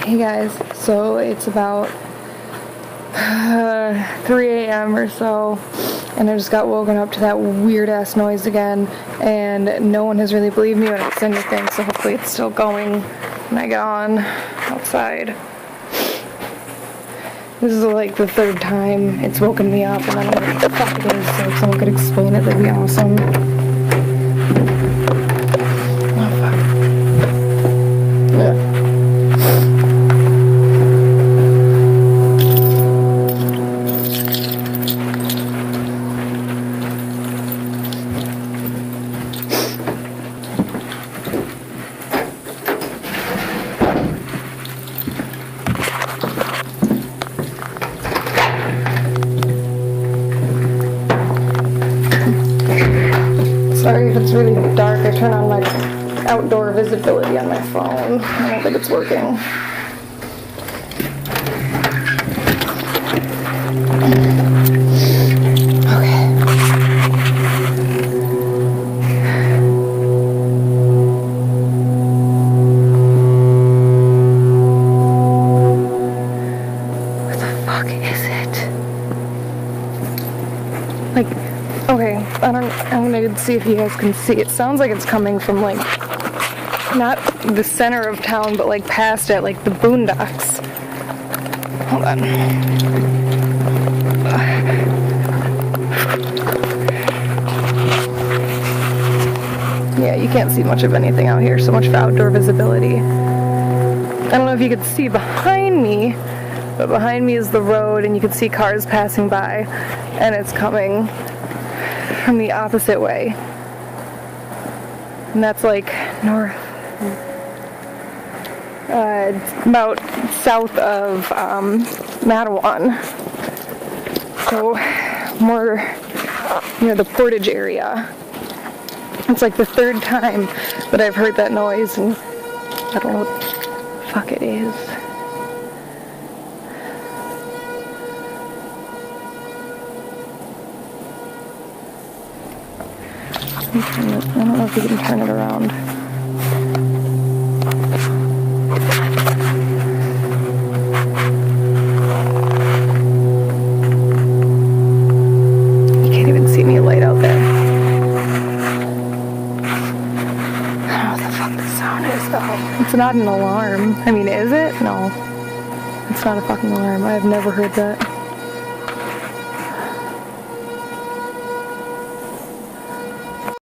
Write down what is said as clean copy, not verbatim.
Hey guys, so it's about 3 a.m. or so, and I just got woken up to that weird ass noise again, and no one has really believed me when I said anything, so hopefully it's still going when I get on outside. This is like the third time it's woken me up, and I don't know what the fuck it is, so if someone could explain it, that'd be awesome. Oh fuck. Yeah. Sorry if it's really dark. I turn on my outdoor visibility on my phone. I don't think it's working. Okay. What the fuck is it? Like, okay, I'm gonna see if you guys can see. It sounds like it's coming from, like, not the center of town, but, like, past it, like the boondocks. Hold on. Yeah, you can't see much of anything out here, so much for outdoor visibility. I don't know if you could see behind me, but behind me is the road, and you can see cars passing by, and it's coming from the opposite way. And that's like north, about south of Mattawan. So more near the Portage area. It's like the third time that I've heard that noise, and I don't know what the fuck it is. I don't know if you can turn it around. You can't even see any light out there. I don't know what the fuck the sound is though. It's not an alarm. I mean, is it? No. It's not a fucking alarm. I've never heard that.